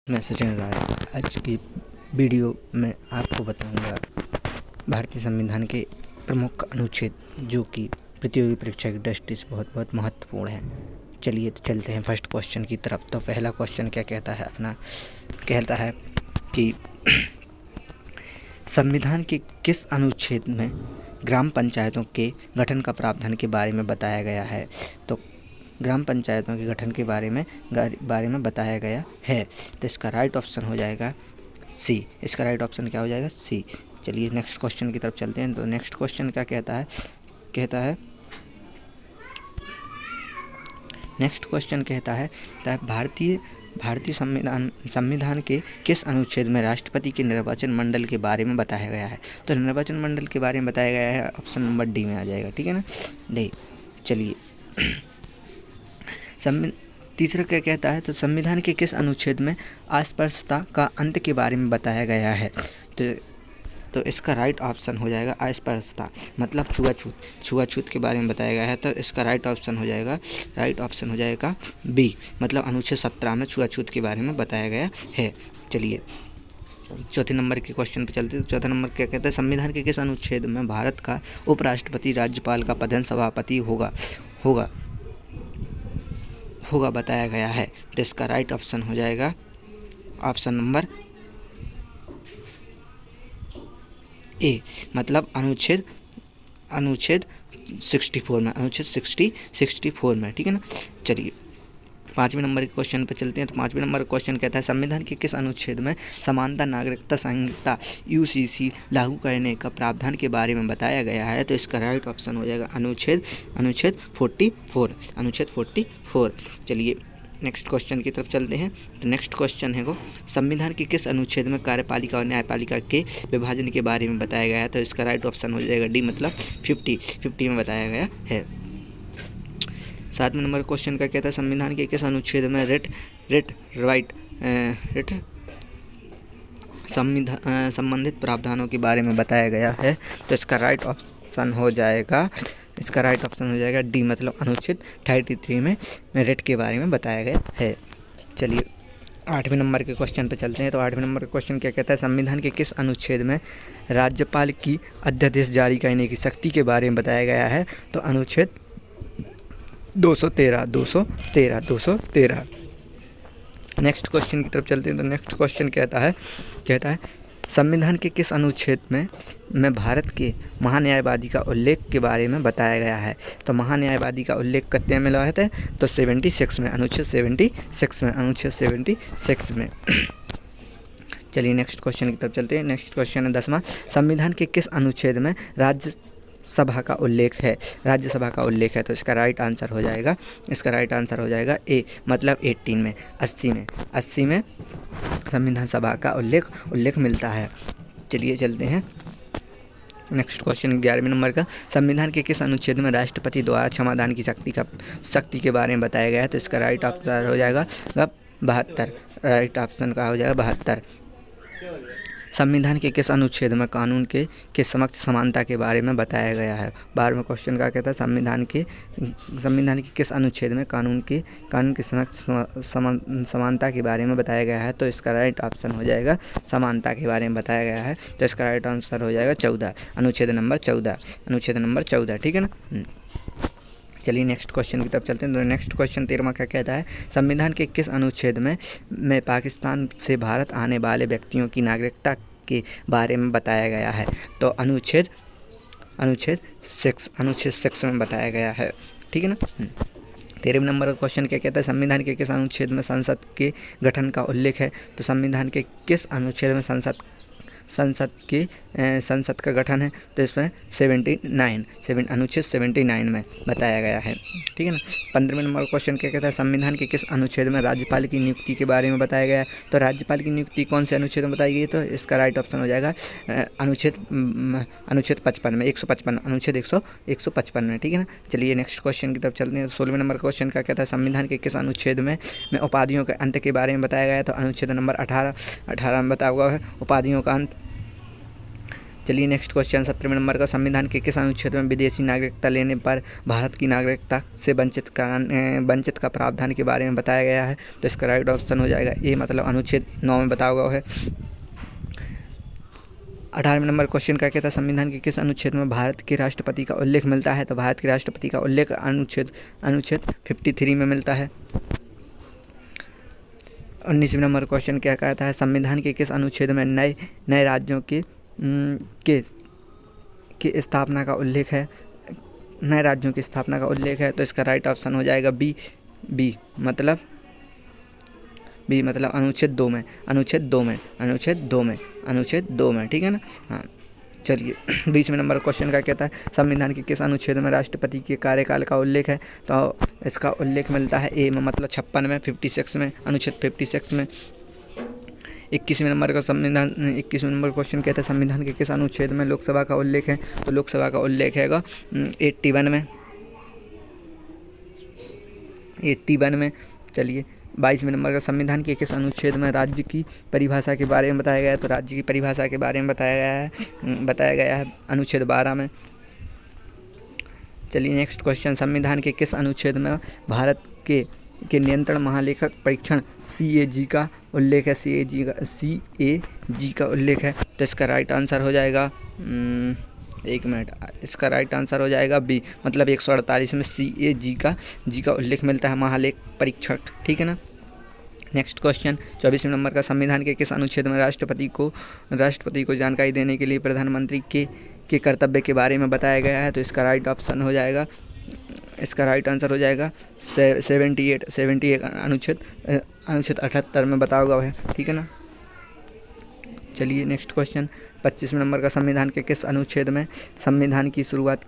मैं सचिन राय। आज की वीडियो में आपको बताऊंगा भारतीय संविधान के प्रमुख अनुच्छेद जो कि प्रतियोगी परीक्षा की दृष्टि से बहुत बहुत महत्वपूर्ण है। चलिए तो चलते हैं फर्स्ट क्वेश्चन की तरफ। तो पहला क्वेश्चन क्या कहता है कहता है कि संविधान के किस अनुच्छेद में ग्राम पंचायतों के गठन का प्रावधान के बारे में बताया गया है। तो ग्राम पंचायतों के गठन के बारे में बताया गया है। तो इसका राइट ऑप्शन हो जाएगा सी। इसका राइट ऑप्शन क्या हो जाएगा? सी। चलिए नेक्स्ट क्वेश्चन की तरफ चलते हैं। तो नेक्स्ट क्वेश्चन क्या कहता है भारतीय संविधान के किस अनुच्छेद में राष्ट्रपति के निर्वाचन मंडल के बारे में बताया गया है। तो निर्वाचन मंडल के बारे में बताया गया है, ऑप्शन नंबर डी में आ जाएगा। ठीक है ना, डी। चलिए तीसरा क्या कहता है? तो संविधान के किस अनुच्छेद में अस्पृश्यता का अंत के बारे में बताया गया है। तो इसका राइट ऑप्शन हो जाएगा अस्पृश्यता मतलब छुआछूत के बारे में बताया गया है। तो इसका राइट ऑप्शन हो जाएगा बी मतलब अनुच्छेद 17 में छुआछूत के बारे में बताया गया है। चलिए चौथे नंबर के क्वेश्चन पे चलते हैं। चौथा नंबर क्या कहता है? संविधान के किस अनुच्छेद में भारत का उपराष्ट्रपति राज्यपाल का प्रधान सभापति होगा बताया गया है। तो इसका राइट ऑप्शन हो जाएगा ऑप्शन नंबर ए मतलब अनुच्छेद 64 में। ठीक है ना। चलिए पाँचवें नंबर के क्वेश्चन पर चलते हैं। तो पाँचवें नंबर का क्वेश्चन कहता है संविधान के किस अनुच्छेद में समानता नागरिकता संहिता UCC लागू करने का प्रावधान के बारे में बताया गया है। तो इसका राइट ऑप्शन हो जाएगा अनुच्छेद 44। चलिए नेक्स्ट क्वेश्चन की तरफ चलते हैं। तो नेक्स्ट क्वेश्चन है संविधान के किस अनुच्छेद में कार्यपालिका और न्यायपालिका के विभाजन के बारे में बताया गया है। तो इसका राइट ऑप्शन हो जाएगा डी मतलब 50 में बताया गया है। सातवें नंबर क्वेश्चन का कहता है संविधान के किस अनुच्छेद में संबंधित प्रावधानों के बारे में बताया गया है। तो इसका राइट ऑप्शन हो जाएगा डी मतलब अनुच्छेद 33 में रेट के बारे में बताया गया है। चलिए आठवें नंबर के क्वेश्चन पे चलते हैं। तो आठवें नंबर का क्वेश्चन क्या कहता है संविधान के किस अनुच्छेद में राज्यपाल की अध्यादेश जारी करने की शक्ति के बारे में बताया गया है। तो अनुच्छेद 213। नेक्स्ट क्वेश्चन की तरफ चलते हैं। तो नेक्स्ट क्वेश्चन कहता है संविधान के किस अनुच्छेद में भारत के महान्यायवादी का उल्लेख के बारे में बताया गया है। तो महान्यायवादी का उल्लेख कितने में मिला है? तो 76 में, अनुच्छेद 76 में। चलिए नेक्स्ट क्वेश्चन की तरफ चलते हैं। नेक्स्ट क्वेश्चन है 10वां। संविधान के किस अनुच्छेद में राज्यसभा का उल्लेख है। तो इसका राइट आंसर हो जाएगा ए मतलब 80 में संविधान सभा का उल्लेख मिलता है। चलिए चलते हैं नेक्स्ट क्वेश्चन 11वें नंबर का संविधान के किस अनुच्छेद में राष्ट्रपति द्वारा क्षमादान की शक्ति के बारे में बताया गया है। तो इसका राइट आंसर हो जाएगा 72। राइट ऑप्शन का हो जाएगा 72। संविधान के किस अनुच्छेद में कानून के समक्ष समानता के बारे में बताया गया है। 12वें क्वेश्चन का कहता है संविधान के किस अनुच्छेद में कानून के समक्ष समानता के बारे में बताया गया है। तो इसका राइट ऑप्शन हो जाएगा समानता के बारे में बताया गया है। तो इसका राइट आंसर हो जाएगा 14 अनुच्छेद नंबर 14। ठीक है ना। चलिए नेक्स्ट क्वेश्चन की तरफ चलते हैं। तो नेक्स्ट क्वेश्चन 13वां क्या कहता है संविधान के किस अनुच्छेद में पाकिस्तान से भारत आने वाले व्यक्तियों की नागरिकता के बारे में बताया गया है। तो अनुच्छेद 6 में बताया गया है। ठीक है ना। 13वें नंबर का क्वेश्चन क्या कहता है संविधान के किस अनुच्छेद में संसद के गठन का उल्लेख है। तो संविधान के किस अनुच्छेद में संसद का गठन है। तो इसमें 79 अनुच्छेद 79 में बताया गया है। ठीक है ना। 15वें नंबर का क्वेश्चन क्या कहता है संविधान के किस अनुच्छेद में राज्यपाल की नियुक्ति के बारे में बताया गया है। तो राज्यपाल की नियुक्ति कौन से अनुच्छेद में बताई गई है। तो इसका राइट ऑप्शन हो जाएगा अनुच्छेद 55 में 155 अनुच्छेद 155 में। ठीक है ना। चलिए नेक्स्ट क्वेश्चन की तरफ चलते हैं। 16वें नंबर का क्वेश्चन क्या कहता है संविधान के किस अनुच्छेद में उपाधियों के अंत के बारे में बताया गया है। तो अनुच्छेद नंबर 18 में बताया हुआ है उपाधियों का अंत। चलिए नेक्स्ट क्वेश्चन 17वें नंबर का, संविधान के किस अनुच्छेद में विदेशी नागरिकता लेने पर भारत की नागरिकता से वंचित का प्रावधान के बारे में बताया गया है? तो इसका राइट ऑप्शन हो जाएगा ए, मतलब अनुच्छेद 9 में बताया हुआ है। 18वें नंबर क्वेश्चन क्या कहता है, संविधान के किस अनुच्छेद में भारत के राष्ट्रपति का उल्लेख मिलता है? तो भारत के राष्ट्रपति का उल्लेख अनुच्छेद 53 में मिलता है। 19वें नंबर क्वेश्चन क्या कहता है, संविधान के किस अनुच्छेद में नए राज्यों की स्थापना का उल्लेख है? नए राज्यों की स्थापना का उल्लेख है। तो इसका राइट ऑप्शन हो जाएगा बी, मतलब अनुच्छेद 2 में, ठीक है ना। हाँ, चलिए 20वें नंबर क्वेश्चन का कहता है, संविधान के किस अनुच्छेद में राष्ट्रपति के कार्यकाल का उल्लेख है? तो इसका उल्लेख मिलता है ए में, मतलब 56 में, 56 में, अनुच्छेद 56 में। 21वें नंबर का क्वेश्चन कहता है, संविधान के किस अनुच्छेद में लोकसभा का उल्लेख है? तो लोकसभा का उल्लेख है 81 में। चलिए 22वें नंबर का, संविधान के किस अनुच्छेद में राज्य की परिभाषा के बारे में बताया गया है? तो राज्य की परिभाषा के बारे में बताया गया है अनुच्छेद 12 में। चलिए नेक्स्ट क्वेश्चन, संविधान के किस अनुच्छेद में भारत के नियंत्रण महालेखक परीक्षण CAG का उल्लेख है? CAG का उल्लेख है। तो इसका राइट आंसर हो जाएगा इसका राइट आंसर हो जाएगा बी, मतलब 148 में CAG का उल्लेख मिलता है, महालेख परीक्षक, ठीक है ना। नेक्स्ट क्वेश्चन 24वें नंबर का, संविधान के किस अनुच्छेद में राष्ट्रपति को जानकारी देने के लिए प्रधानमंत्री के कर्तव्य के बारे में बताया गया है? तो इसका राइट ऑप्शन हो जाएगा, इसका राइट आंसर हो जाएगा 78 अनुच्छेद 78 में बताया हुआ है, ठीक है ना। चलिए नेक्स्ट क्वेश्चन 25वें नंबर का, संविधान के किस अनुच्छेद में संविधान की शुरुआत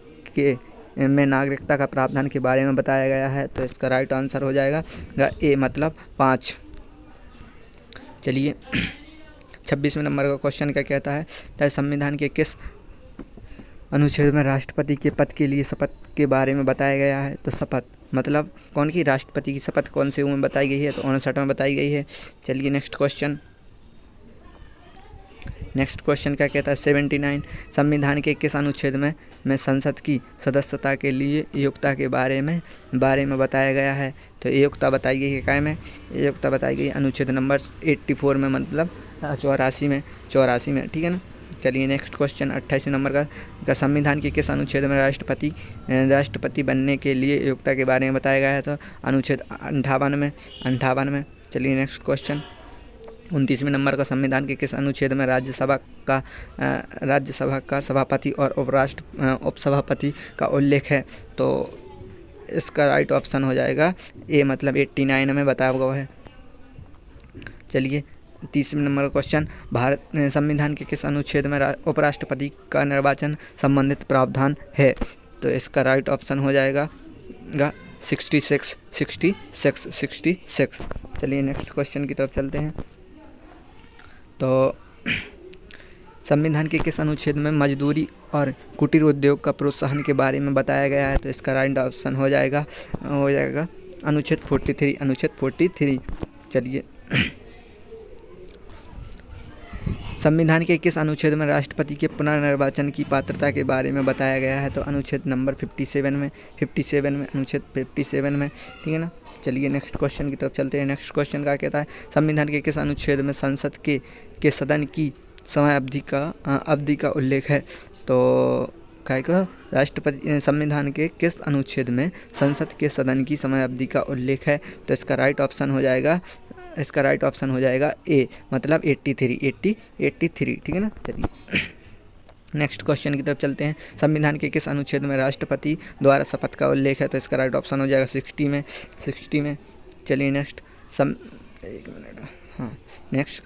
में नागरिकता का प्रावधान के बारे में बताया गया है? तो इसका राइट आंसर हो जाएगा ए, मतलब 5। चलिए 26वें नंबर का क्वेश्चन क्या कहता है, संविधान के किस अनुच्छेद में राष्ट्रपति के पद के लिए शपथ के बारे में बताया गया है? तो शपथ मतलब कौन की राष्ट्रपति की शपथ कौन से में बताई गई है? तो 59 में बताई गई है। चलिए नेक्स्ट क्वेश्चन क्या कहता है, 79, संविधान के किस अनुच्छेद में संसद की सदस्यता के लिए योग्यता के बारे में बताया गया है? तो योग्यता बताई गई है क्या में? योग्यता बताई गई अनुच्छेद नंबर 84 में, मतलब 84 में, ठीक है ना। चलिए नेक्स्ट क्वेश्चन 28वें नंबर का, संविधान के किस अनुच्छेद में राष्ट्रपति बनने के लिए योग्यता के बारे में बताया गया है? तो अनुच्छेद 58 में। चलिए नेक्स्ट क्वेश्चन 29वें नंबर का, संविधान के किस अनुच्छेद में राज्यसभा का सभापति और उपसभापति का उल्लेख है? तो इसका राइट ऑप्शन हो जाएगा ए, मतलब 89 में बताया हुआ है। चलिए 30वें नंबर का क्वेश्चन, संविधान के किस अनुच्छेद में उपराष्ट्रपति का निर्वाचन संबंधित प्रावधान है? तो इसका राइट ऑप्शन हो जाएगा 66। चलिए नेक्स्ट क्वेश्चन की तरफ चलते हैं। तो संविधान के किस अनुच्छेद में मजदूरी और कुटीर उद्योग का प्रोत्साहन के बारे में बताया गया है? तो इसका राइट ऑप्शन हो जाएगा अनुच्छेद 43। चलिए संविधान के किस अनुच्छेद में राष्ट्रपति के पुनर्निर्वाचन की पात्रता के बारे में बताया गया है? तो अनुच्छेद नंबर 57 में, अनुच्छेद 57 में, ठीक है ना। चलिए नेक्स्ट क्वेश्चन की तरफ चलते हैं। नेक्स्ट क्वेश्चन का कहता है, संविधान के किस अनुच्छेद में संसद के सदन की समय अवधि का उल्लेख है? तो राष्ट्रपति संविधान के किस अनुच्छेद में संसद के सदन की समय अवधि का उल्लेख है? तो इसका राइट ऑप्शन हो जाएगा ए, मतलब 83, ठीक है ना। चलिए नेक्स्ट क्वेश्चन की तरफ चलते हैं। संविधान के किस अनुच्छेद में राष्ट्रपति द्वारा शपथ का उल्लेख है? तो इसका राइट ऑप्शन हो जाएगा 60 में। चलिए नेक्स्ट नेक्स्ट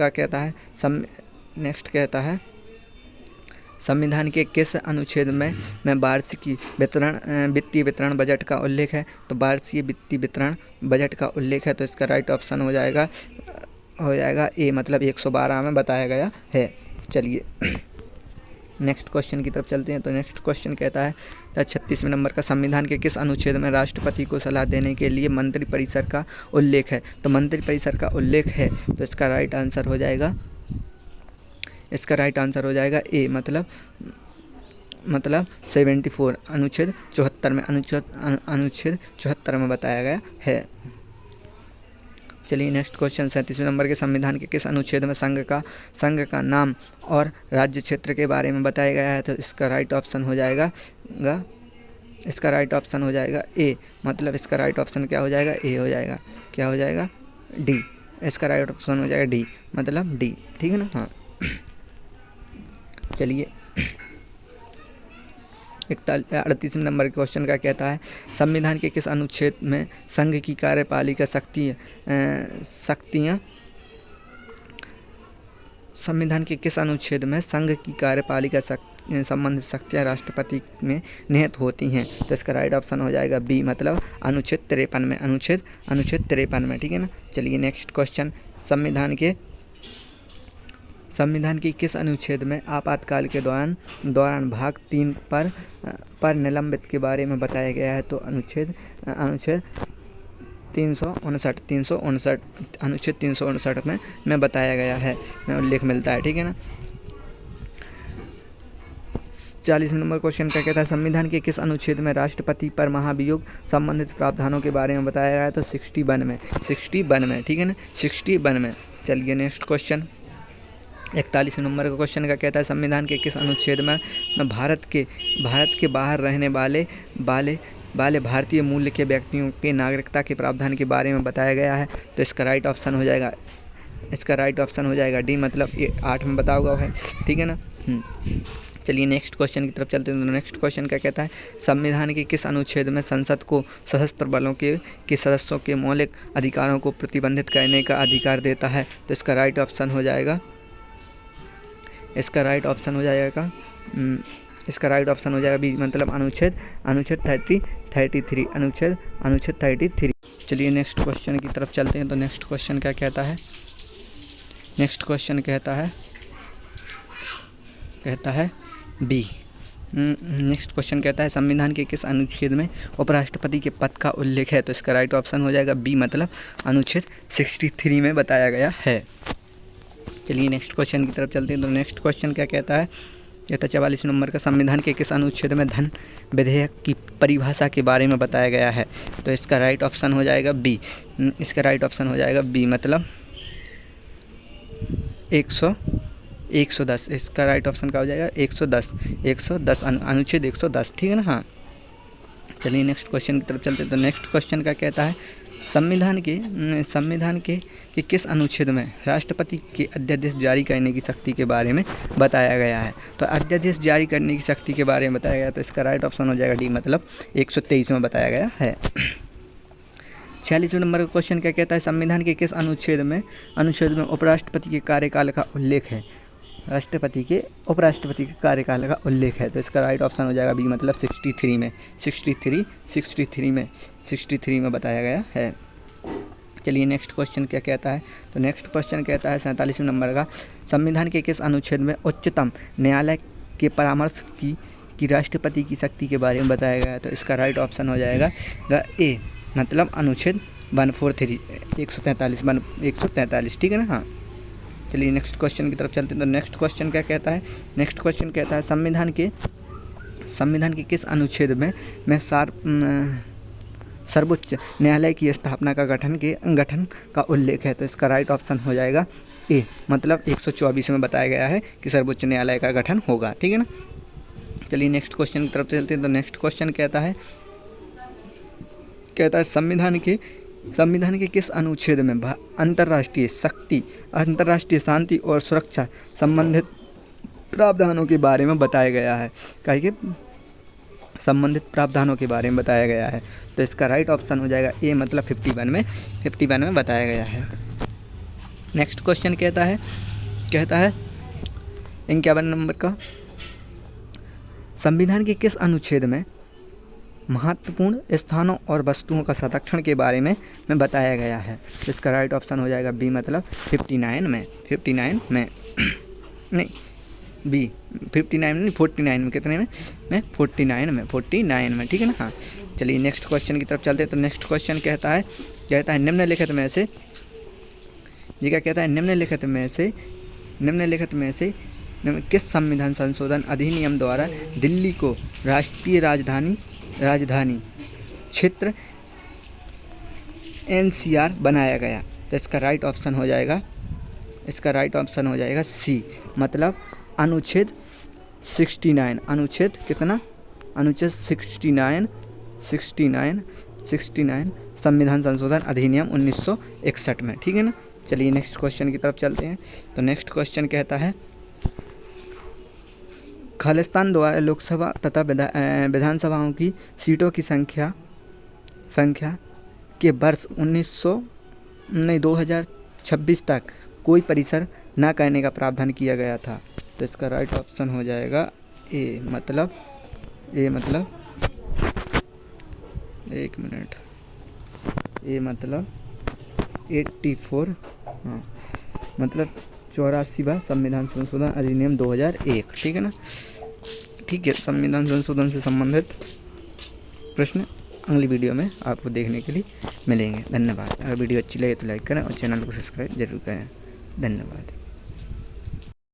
कहता है संविधान के किस अनुच्छेद में वार्षिक वित्तीय वितरण बजट का उल्लेख है? तो वार्षिक वित्तीय वितरण बजट का उल्लेख है। तो इसका राइट ऑप्शन हो जाएगा ए, मतलब 112 में बताया गया है। चलिए नेक्स्ट क्वेश्चन की तरफ चलते हैं। तो नेक्स्ट क्वेश्चन कहता है 36वें नंबर का, संविधान के किस अनुच्छेद में राष्ट्रपति को सलाह देने के लिए मंत्रिपरिषद का उल्लेख है? तो मंत्रिपरिषद का उल्लेख है। तो इसका राइट आंसर हो जाएगा इसका राइट आंसर हो जाएगा ए, मतलब 74 अनुच्छेद 74 में अनुच्छेद 74 में बताया गया है। चलिए नेक्स्ट क्वेश्चन 37वें नंबर के संविधान के किस अनुच्छेद में संघ का नाम और राज्य क्षेत्र के बारे में बताया गया है? तो इसका राइट ऑप्शन हो जाएगा ए, मतलब इसका राइट ऑप्शन क्या हो जाएगा? ए हो जाएगा। क्या हो जाएगा? डी। इसका राइट ऑप्शन हो जाएगा डी, मतलब डी, ठीक है ना। हाँ चलिए 38वें नंबर के क्वेश्चन का कहता है संविधान के किस अनुच्छेद में संघ की कार्यपालिका शक्तियाँ संविधान के किस अनुच्छेद में संघ की कार्यपालिका संबंधित शक्तियाँ राष्ट्रपति में निहित होती हैं? तो इसका राइट ऑप्शन हो जाएगा बी, मतलब अनुच्छेद 53 में, अनुच्छेद 53 में, ठीक है ना। चलिए नेक्स्ट क्वेश्चन संविधान के किस अनुच्छेद में आपातकाल के दौरान भाग 3 पर निलंबित के बारे में बताया गया है? तो अनुच्छेद 359 अनुच्छेद 359 में बताया गया है, में उल्लेख मिलता है, ठीक है ना। 40वें नंबर क्वेश्चन क्या कहता है संविधान के किस अनुच्छेद में राष्ट्रपति पर महाभियोग संबंधित प्रावधानों के बारे में बताया गया है? तो 61 में, ठीक है ना, 61 में। चलिए नेक्स्ट क्वेश्चन 41वें नंबर का क्वेश्चन का कहता है संविधान के किस अनुच्छेद में भारत के बाहर रहने वाले भारतीय मूल के व्यक्तियों के नागरिकता के प्रावधान के बारे में बताया गया है? तो इसका राइट ऑप्शन हो जाएगा डी, मतलब ये 8 में बताया हुआ है, ठीक है ना। चलिए नेक्स्ट क्वेश्चन की तरफ चलते हैं। तो नेक्स्ट क्वेश्चन क्या कहता है संविधान के किस अनुच्छेद में संसद को सशस्त्र बलों के सदस्यों के मौलिक अधिकारों को प्रतिबंधित करने का अधिकार देता है? तो इसका राइट ऑप्शन हो जाएगा बी, मतलब अनुच्छेद 33 अनुच्छेद 33। चलिए नेक्स्ट क्वेश्चन की तरफ चलते हैं। तो नेक्स्ट क्वेश्चन क्या कहता है बी। नेक्स्ट क्वेश्चन कहता है संविधान के किस अनुच्छेद में उपराष्ट्रपति के पद का उल्लेख है? तो इसका राइट ऑप्शन हो जाएगा बी, मतलब अनुच्छेद 63 में बताया गया है। चलिए नेक्स्ट क्वेश्चन की तरफ चलते हैं। तो नेक्स्ट क्वेश्चन क्या कहता है 44 नंबर का संविधान के किस अनुच्छेद में धन विधेयक की परिभाषा के बारे में बताया गया है? तो इसका राइट ऑप्शन हो जाएगा बी, मतलब 110। इसका राइट ऑप्शन क्या हो जाएगा? 110 अनुच्छेद 110, ठीक है ना। हाँ चलिए नेक्स्ट क्वेश्चन की तरफ चलते हैं। तो नेक्स्ट क्वेश्चन का कहता है संविधान के किस अनुच्छेद में राष्ट्रपति के अध्यादेश जारी करने की शक्ति के बारे में बताया गया है? तो अध्यादेश जारी करने की शक्ति के बारे में बताया गया, तो इसका राइट ऑप्शन हो जाएगा डी, मतलब 123 में बताया गया है। 46वें नंबर का क्वेश्चन क्या कहता है संविधान के किस अनुच्छेद में उपराष्ट्रपति के कार्यकाल का उल्लेख है? उपराष्ट्रपति के कार्यकाल का उल्लेख है, तो इसका राइट ऑप्शन हो जाएगा बी, मतलब 63 में बताया गया है। चलिए नेक्स्ट क्वेश्चन क्या कहता है। तो नेक्स्ट क्वेश्चन कहता है 47वें नंबर का संविधान के किस अनुच्छेद में उच्चतम न्यायालय के परामर्श की राष्ट्रपति की शक्ति के बारे में बताया गया है? तो इसका राइट ऑप्शन हो जाएगा ए, मतलब अनुच्छेद 143, ठीक है ना। हाँ चलिए नेक्स्ट क्वेश्चन की तरफ चलते हैं। तो नेक्स्ट क्वेश्चन क्या कहता है संविधान के किस अनुच्छेद में सर्वोच्च न्यायालय की स्थापना का गठन का उल्लेख है? तो इसका राइट ऑप्शन हो जाएगा ए, मतलब 124 में बताया गया है कि सर्वोच्च न्यायालय का गठन होगा, ठीक है ना। चलिए नेक्स्ट क्वेश्चन की तरफ चलते हैं। तो नेक्स्ट क्वेश्चन कहता है संविधान के किस अनुच्छेद में अंतर्राष्ट्रीय शांति और सुरक्षा संबंधित प्रावधानों के बारे में बताया गया है? संबंधित प्रावधानों के बारे में बताया गया है, तो इसका राइट ऑप्शन हो जाएगा ए, मतलब 51 में बताया गया है। नेक्स्ट क्वेश्चन कहता है 51 नंबर का संविधान के किस अनुच्छेद में महत्वपूर्ण स्थानों और वस्तुओं का संरक्षण के बारे में बताया गया है? तो इसका राइट ऑप्शन हो जाएगा बी, मतलब 49 में नहीं बी 59 में, 49 में, कितने में 49 में, ठीक है ना। हाँ चलिए नेक्स्ट क्वेश्चन की तरफ चलते हैं। तो नेक्स्ट क्वेश्चन कहता है निम्नलिखित में से किस संविधान संशोधन अधिनियम द्वारा दिल्ली को राष्ट्रीय राजधानी क्षेत्र NCR बनाया गया? तो इसका राइट ऑप्शन हो जाएगा सी, मतलब अनुच्छेद 69। अनुच्छेद कितना? अनुच्छेद 69 संविधान संशोधन अधिनियम 1961 में, ठीक है ना। चलिए नेक्स्ट क्वेश्चन की तरफ चलते हैं। तो नेक्स्ट क्वेश्चन कहता है, खालिस्तान द्वारा लोकसभा तथा विधानसभाओं की सीटों की संख्या के वर्ष 2026 तक कोई परिसर न करने का प्रावधान किया गया था। तो इसका राइट ऑप्शन हो जाएगा ए, मतलब एक मिनट, ए मतलब 84, हाँ, मतलब 84वां संविधान संशोधन अधिनियम 2001, ठीक है ना। ठीक है, संविधान संशोधन से संबंधित प्रश्न अगली वीडियो में आपको देखने के लिए मिलेंगे। धन्यवाद। अगर वीडियो अच्छी लगे तो लाइक करें और चैनल को सब्सक्राइब जरूर करें। धन्यवाद।